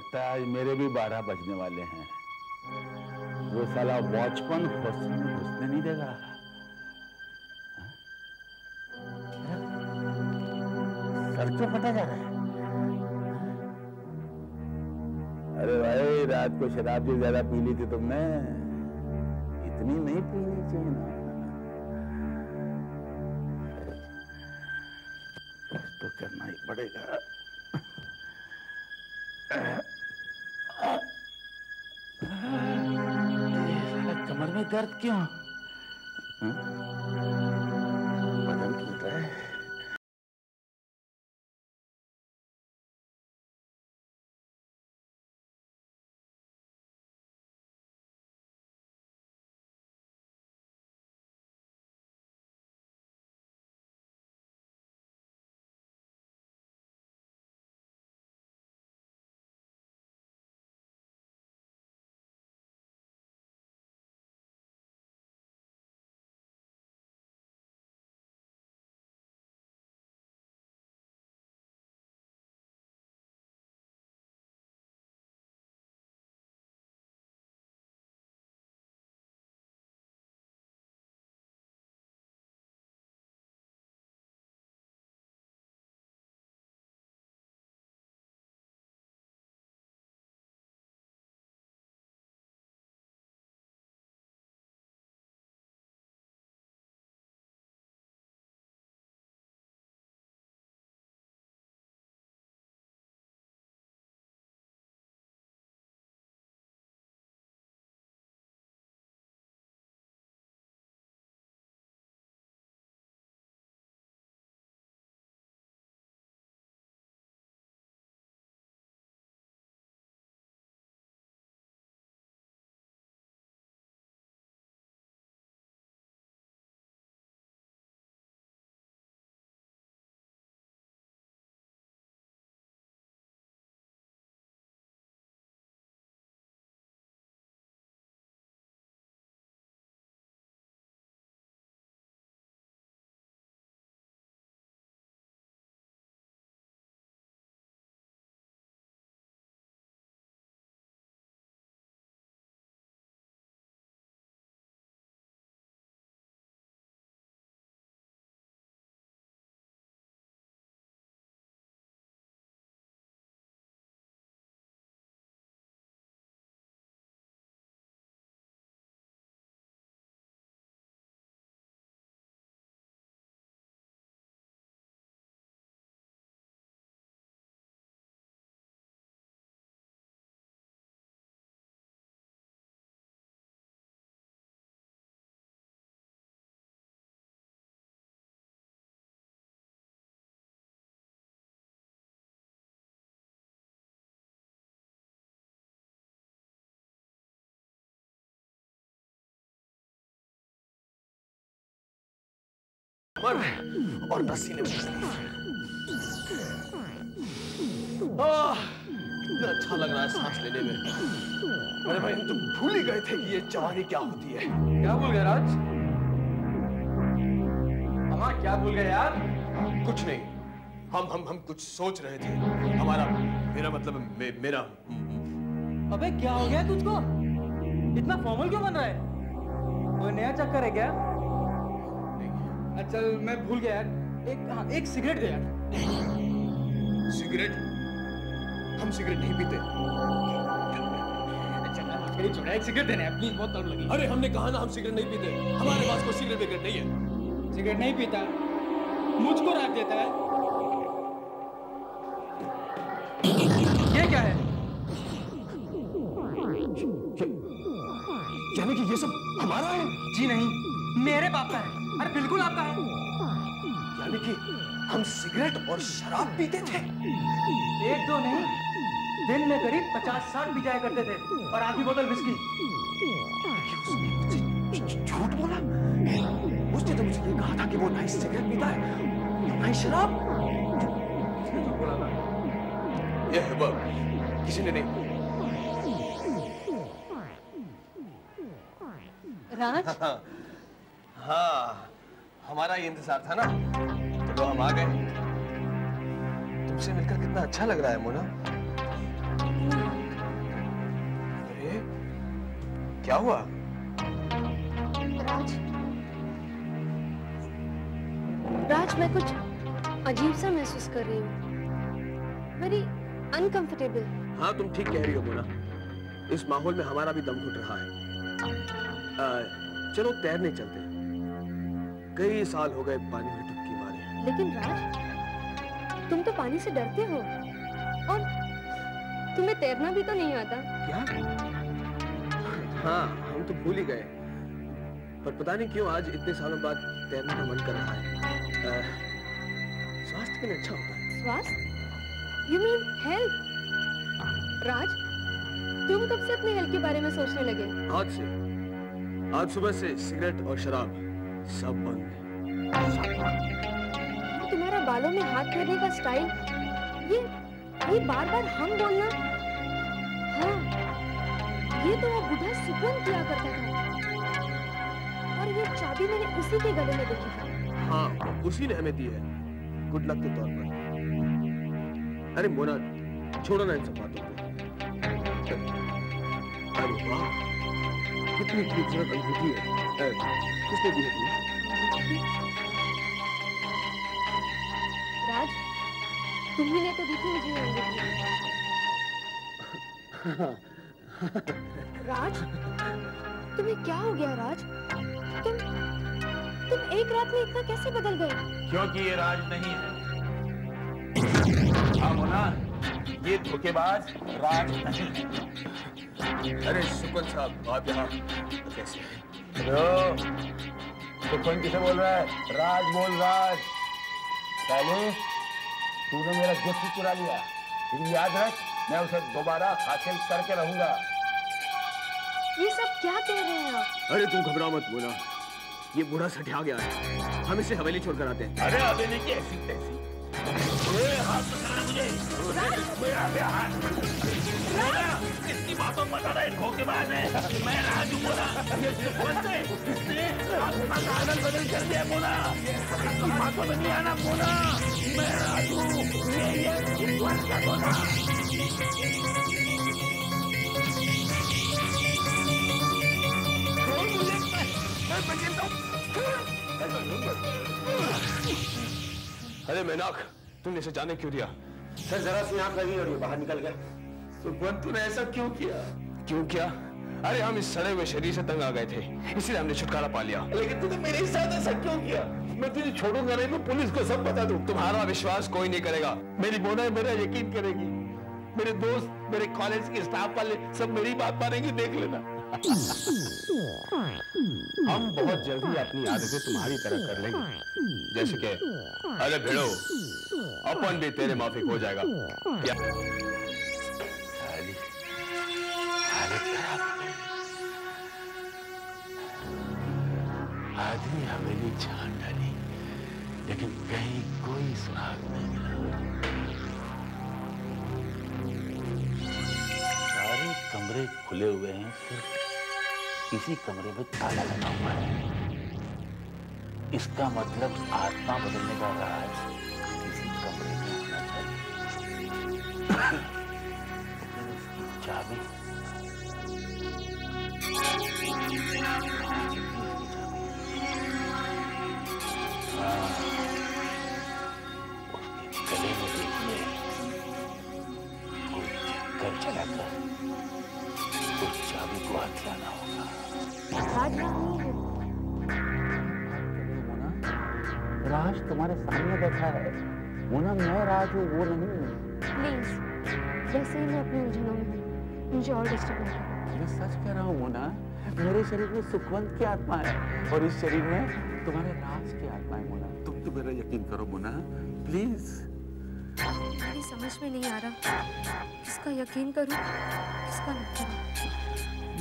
लगता है आज मेरे भी 12 बजने वाले हैं। वो साला वॉचमैन घुसने नहीं देगा। सर क्यों फटा जा रहा है? अरे भाई, रात को शराब जो ज्यादा पी ली थी तुमने, इतनी नहीं पीनी चाहिए ना। तो करना ही पड़ेगा। कमर में दर्द क्यों? बदन टूट रहा है। और रस्सी ने कितना अच्छा लग रहा है सांस लेने में। अरे भाई, हम तो भूल ही गए थे कि ये जवानी क्या होती है। क्या भूल गए राज? हम क्या भूल गए यार? कुछ नहीं, हम कुछ सोच रहे थे। हमारा मेरा मतलब मेरा। अबे क्या हो गया तुझको? इतना फॉर्मल क्यों बन रहा है? कोई नया चक्कर है क्या? चल मैं भूल गया यार। एक सिगरेट दे यार। सिगरेट? हम सिगरेट नहीं पीते। छोड़ा, एक सिगरेट देना है, प्लीज, बहुत तलब लगी। अरे हमने कहा ना हम सिगरेट नहीं पीते। हमारे पास कोई सिगरेट नहीं है। सिगरेट नहीं पीता, मुझको राख देता है। ये क्या है? यानी कि ये सब हमारा है? जी नहीं, मेरे बाप का है। अरे बिल्कुल आपका है। यानी कि हम सिगरेट और शराब पीते थे? एक दो नहीं, दिन में करीब 50-60 पी जाया करते थे, और आधी बोतल विस्की। उसने झूठ बोला? उसने तो मुझे ये कहा था कि वो नाइस सिगरेट पीता है, नाइस शराब। किसने झूठ बोला था? ये वो किसी ने नहीं। राज? हाँ, हमारा ये इंतजार था ना, तो हम आ गए। तुमसे मिलकर कितना अच्छा लग रहा है मोना। क्या हुआ? राज, मैं कुछ अजीब सा महसूस कर रही हूँ। Very uncomfortable. हाँ, तुम ठीक कह रही हो मोना। इस माहौल में हमारा भी दम घुट रहा है। चलो तैरने चलते हैं। कई साल हो गए पानी में डुबकी मारे। लेकिन राज, तुम तो पानी से डरते हो और तुम्हें तैरना भी तो नहीं आता। क्या? हाँ, हम तो भूल ही गए। पर पता नहीं क्यों आज इतने सालों बाद तैरने का मन कर रहा है। स्वास्थ्य के लिए अच्छा होता है। स्वास्थ्य? You mean health? राज, तुम कब से अपने हेल्थ के बारे में सोचने लगे? आज से। आज सुबह से सिगरेट और शराब सब बंद। तुम्हारा बालों में हाथ फेरने का स्टाइल, ये बार-बार हम बोलना। हाँ, ये तो वो बुढ़ा सुकवन किया करता था। और ये चाबी मैंने उसी के गले में देखी थी। हाँ, उसी ने हमें दी है, गुड लक के तौर पर। अरे मोना, छोड़ो ना इन सब बातों को। अरे वाह, कितनी खूबसूरत अंगूठी है। किसने दी है? राज, तुम्ही ने तो दी थी मुझे अंगूठी। राज, तुम्हें क्या हो गया राज? तुम एक रात में इतना कैसे बदल गए? क्योंकि ये राज नहीं है। हाँ मोना, ये धोखेबाज राज नहीं है। अरे सुकवन साहब, आप यहाँ कैसे? हेलो, सुकवन किसे बोल रहा है? राज बोल, राज। पहले तूने मेरा गिफ्ट चुरा लिया, लेकिन याद रख, मैं उसे दोबारा हासिल करके रहूंगा। ये सब क्या कह रहे हैं आप? अरे तुम घबराओ मत मोना, ये बूढ़ा सठिया गया है। हम इसे हवेली छोड़कर आते हैं। अरे हवेली की ऐसी तैसी। हाथ पकड़ा मुझे। मेरा हाथ। किसकी बातों में बता रहे धोखेबाज है? मैं राजू बोला। ये सुकवन से इसने अपना कागज बदल कर दिया बोला। इसकी बातों में नहीं आना बोला। मैं राजू, ये सुकवन का बोला। अरे मेनाक, तुमने इसे जाने क्यों दिया? सर जरा सी आंख लगी और ये बाहर निकल गया। सुकवन, तूने ऐसा क्यों किया? क्यों किया? अरे हम इस सड़े हुए शरीर से तंग आ गए थे, इसलिए हमने छुटकारा पा लिया। लेकिन तूने मेरे साथ ऐसा क्यों किया? मैं तुझे छोड़ूंगा नहीं, मैं पुलिस को सब बता दूं। तुम्हारा विश्वास कोई नहीं करेगा। मेरी मोना मेरा यकीन करेगी। मेरे दोस्त, मेरे कॉलेज के स्टाफ वाले सब मेरी बात मानेंगे, देख लेना। हम बहुत जल्दी अपनी आदतें तुम्हारी तरह कर लेंगे। जैसे कि अरे भिड़ो, अपन भी तेरे माफिक हो जाएगा। क्या? आदमी हवेली छान डाली, लेकिन कहीं कोई सुराग नहीं मिला। सारे कमरे खुले हुए हैं, सिर्फ इसी कमरे में ताला लगा हुआ है। इसका मतलब आत्मा बदलने का राज इसी कमरे में होना चाहिए। चाबी उसके गले में देखिए, कोई चक्कर चलाकर उस चाबी को हाथ लाना होगा। राज नहीं है। राज तुम्हारे सामने बैठा है। मोना, मैं राज हूँ, वो नहीं। प्लीज, वैसे ही मैं अपनी उलझनों में हूँ, मुझे और डिस्टर्ब मत करो। मैं सच कह रहा हूँ मोना, मेरे शरीर में सुकवंत की आत्मा है और इस शरीर में तुम्हारे राज की आत्मा है। मोना, तुम तो मेरा यकीन करो मोना, प्लीज। मेरी समझ में नहीं आ रहा, किसका यकीन करूं, किसका न करूं।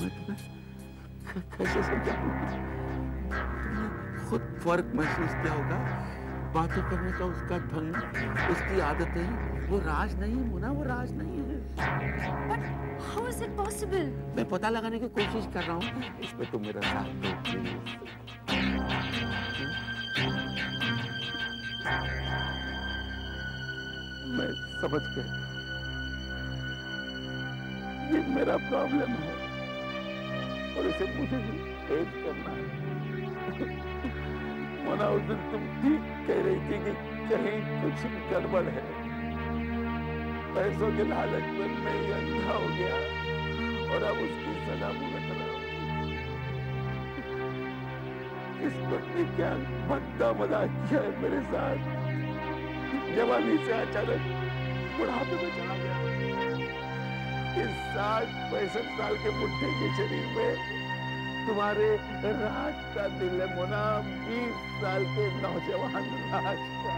मैं तुम्हें कैसे समझाऊं? तुमने खुद फर्क महसूस किया होगा। बातें करने का उसका ढंग, उसकी आदतें, वो राज नहीं है मोना, वो राज नहीं है। But how is it possible? मैं पता लगाने की कोशिश कर रहा हूँ, इसमें तुम मेरा साथ दो प्लीज। मैं समझ गया, ये मेरा प्रॉब्लम है और इसे मुझे भी भेद करना है। मोना, उस दिन तुम ठीक कह रही थी कि कहीं कुछ गड़बड़ है। पैसों के लालच में मैं ही अंधा हो गया और अब उसकी सजा भुगत रहा हूं। किस्मत ने क्या भद्दा मजाक किया है मेरे साथ। जवानी से अचानक बुढ़ापे में चला गया। इस 60-65 साल के बुढ़े के शरीर में तुम्हारे राज का दिल है मोना, 20 साल के नौजवान राज का।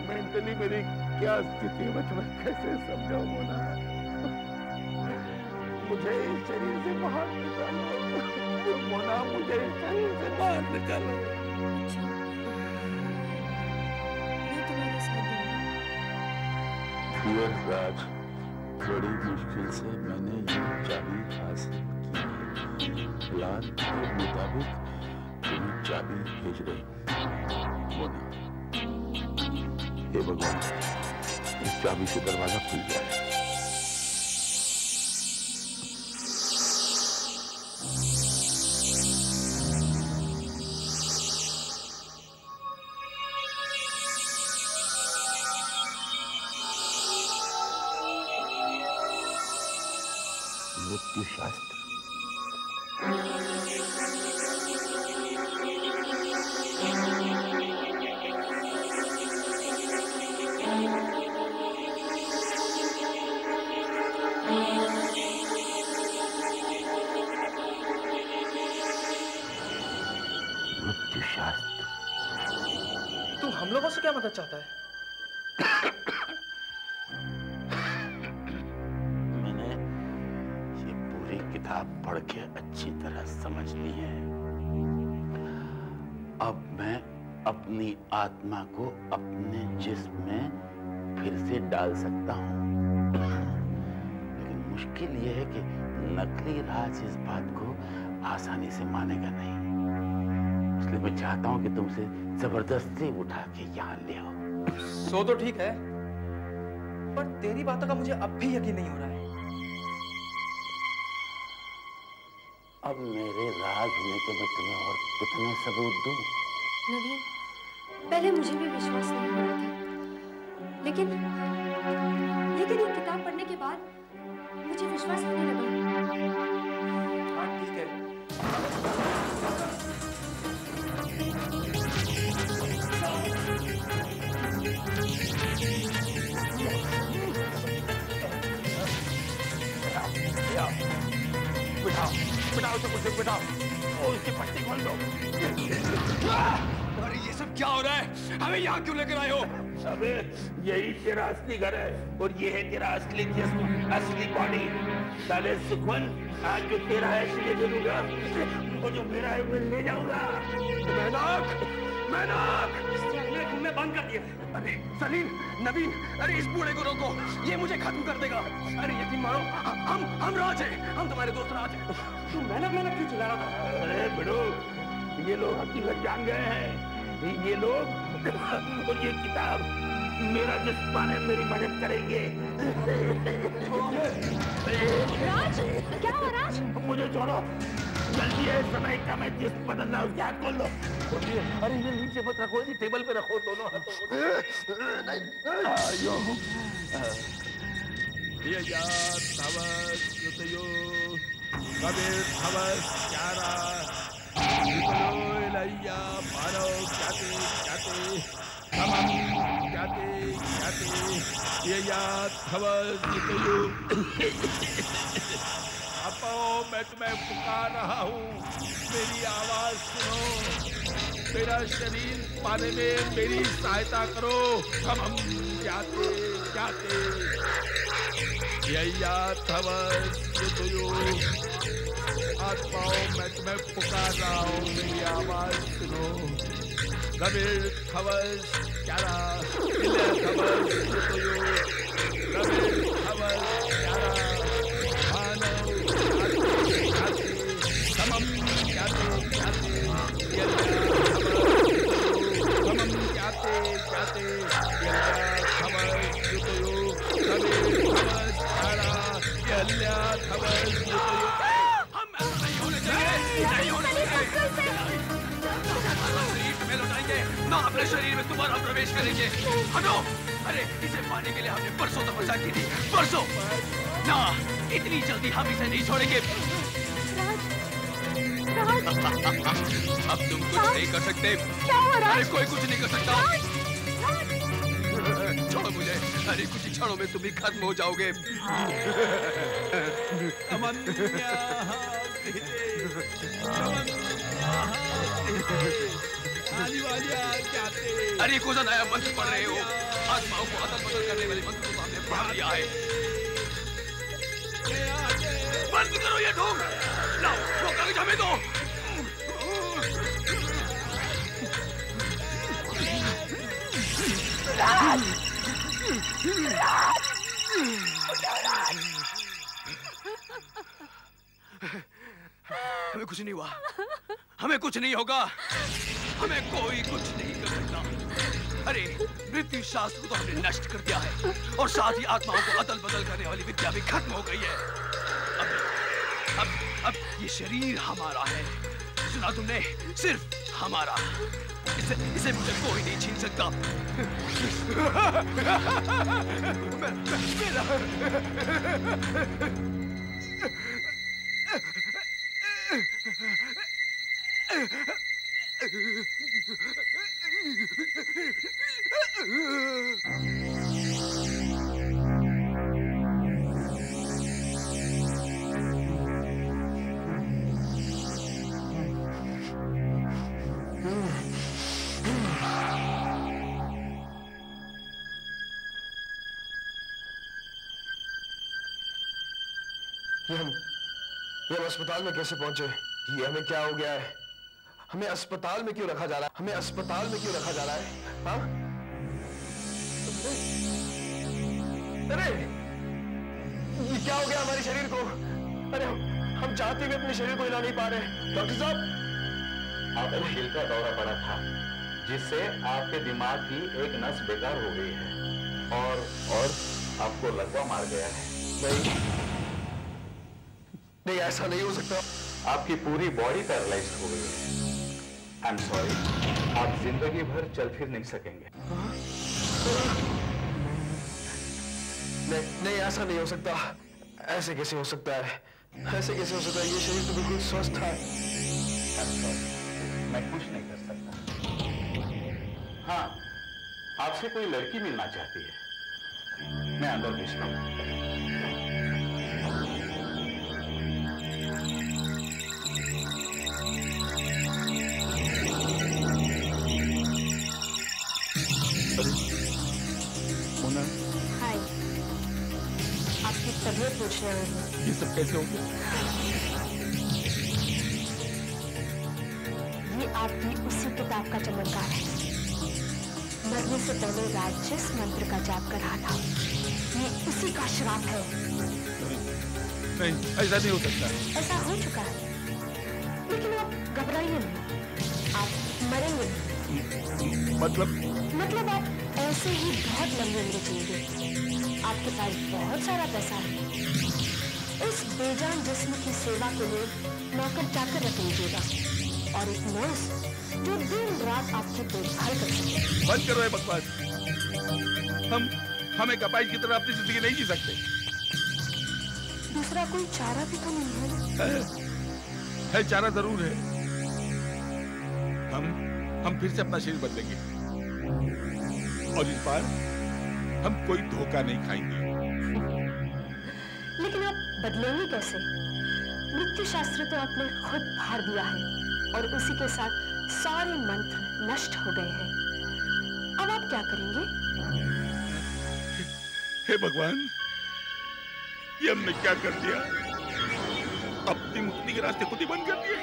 मेंटली मेरी क्या स्थिति है, मैं तुम्हें कैसे समझाऊं मोना। मुझे इस शरीर से बाहर निकालो मोना, मुझे इस शरीर से बाहर निकालो। अच्छा, मैं तुम्हारे साथ दूंगी। राज, बड़ी मुश्किल से मैंने ये चाबी हासिल की है। प्लान के मुताबिक तुम्हें चाबी भेज रही मोना। हे भगवान, इस चाबी से दरवाजा खुल जाए। मृत्यु शास्त्र। मृत्यु शास्त्र। तू हम लोगों से क्या मदद चाहता है? पढ़ के अच्छी तरह समझ ली है। अब मैं अपनी आत्मा को अपने जिस्म में फिर से डाल सकता हूं। लेकिन मुश्किल यह है कि नकली राज इस बात को आसानी से मानेगा नहीं। इसलिए मैं चाहता हूं कि तुमसे जबरदस्ती उठा के यहाँ ले आओ। सो तो ठीक है, पर तेरी बातों का मुझे अब भी यकीन नहीं हो रहा है। अब मेरे राज होने के मैं तुम्हें और कितने सबूत दूं? नवीन, पहले मुझे भी विश्वास नहीं हो रहा था, लेकिन ये किताब पढ़ने के बाद मुझे विश्वास होने लगा। हाँ ठीक है। बिठाओ बिठाओ उसे, कुछ बिठाओ और उसकी पट्टी खोल दो। अरे ये सब क्या हो रहा है? हमें यहाँ क्यों लेकर आए हो? अबे यही तेरा असली घर है और ये है तेरा असली जिस्म, असली बॉडी। साले सुखवन, आज जो तेरा है इसलिए दे दूंगा और जो मेरा है मैं ले जाऊंगा। मैं बंद कर दिया। अरे सलीम, नवीन, अरे इस बूढ़े को रोको, ये मुझे खत्म कर देगा। अरे यकीन मानो, हम राज हैं, हम तुम्हारे दोस्त राज हैं। तू मेहनत क्यों चला रहा था? अरे बिड़ो, ये लोग हकीकत जान गए हैं। ये लोग और ये किताब मेरा जिस्म पाने में मेरी मदद करेंगे। राज, क्या हुआ राज? मुझे छोड़ो, जल्दी है, समय कम है, जिस्म बदलना, उसके हाथ खोल लो। अरे ये नीचे मत रखो, ये टेबल पे रखो दोनों हाथों को। मैं तुम्हें पुकार रहा हूँ, मेरी आवाज सुनो, मेरा शरीर पाने में मेरी सहायता करो। हम जाते जाते आत्माओं, मैं तुम्हें पुकार रहा हूँ, मेरी आवाज सुनो। गबीर खवस क्यारा, खवस गबीर खवस क्यारा, खबर ना अपने शरीर में दोबारा प्रवेश करेंगे। हटो। अरे इसे पाने के लिए हमने परसों तपस्या की थी, परसों। ना, इतनी जल्दी हम इसे नहीं छोड़ेंगे। अब तुम कुछ नहीं कर सकते। अरे कोई कुछ नहीं कर सकता। छोड़ो मुझे। अरे कुछ ही क्षणों में तुम भी खत्म हो जाओगे। अरे कौन सा नया मंत्र पढ़ रहे हो? आत्माओं को अदल बदल करने वाले मंत्र को हमने पढ़ लिया है। बंद करो ये ढोंग। लाओ वो कागज हमें दो। हमें कुछ नहीं हुआ। हमें कुछ नहीं होगा। हमें कोई कुछ नहीं कर सकता। अरे मृत्यु शास्त्र को तो हमने नष्ट कर दिया है और साथ ही आत्माओं को अदल बदल करने वाली विद्या भी खत्म हो गई है। अब ये शरीर हमारा है। सुना तुमने? सिर्फ हमारा। इसे मुझे कोई नहीं छीन सकता। हम अस्पताल में कैसे पहुंचे? ये हमें क्या हो गया है? हमें अस्पताल में क्यों रखा जा रहा है? हमें अस्पताल में क्यों रखा जा रहा है? हाँ? अरे ये क्या हो गया हमारे शरीर को? अरे हम चाहते भी अपने शरीर को हिला नहीं पा रहे। डॉक्टर साहब, आपको दिल का दौरा पड़ा था जिससे आपके दिमाग की एक नस बेकार हो गई है और आपको लकवा मार गया है। नहीं, ऐसा नहीं हो सकता। आपकी पूरी बॉडी पैरालाइज्ड हो गई है। आई एम सॉरी, आप जिंदगी भर चल फिर नहीं सकेंगे। नहीं, ऐसा नहीं हो सकता। ऐसे कैसे हो सकता है? ऐसे कैसे हो सकता है? ये शरीर तो बिल्कुल स्वस्थ है। मैं कुछ नहीं कर सकता। हाँ, आपसे कोई लड़की मिलना चाहती है। मैं अंदर भेजता हूँ। हाय, आपकी तबीयत पूछने आई हूँ। ये सब कैसे हो गया? ये आपकी उसी किताब का चमत्कार है। मरने से पहले राक्षस मंत्र का जाप कर रहा था। ये उसी का श्राप है। नहीं, ऐसा नहीं हो सकता। ऐसा हो चुका है, लेकिन आप घबराइए नहीं, आप मरेंगे नहीं। मतलब आप ऐसे ही बहुत लंबी उम्र जिएंगे। आपके पास बहुत सारा पैसा है। इस बेजान जिस्म की सेवा के लिए नौकर चाकर रख लीजिएगा और एक नर्स जो दिन रात आपकी देखभाल कर सके। बंद करो ये बकवास। हम एक अपाहिज की तरह अपनी जिंदगी नहीं जी सकते। दूसरा कोई चारा भी तो नहीं है चारा जरूर है। हम फिर से अपना शरीर बदलेंगे और इस बार हम कोई धोखा नहीं खाएंगे। लेकिन आप बदलेंगे कैसे? मृत्यु शास्त्र तो आपने खुद फाड़ दिया है और उसी के साथ सारे मंत्र नष्ट हो गए हैं। अब आप क्या करेंगे? हे भगवान, ये हमने क्या कर दिया? अपनी मुक्ति के रास्ते खुद ही बंद कर दिए।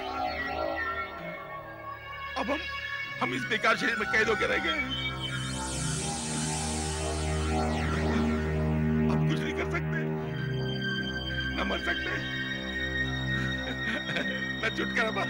अब हम इस बेकार शरीर में कैद होकर रह गए। अब कुछ नहीं कर सकते, न मर सकते, न छुटकारा पा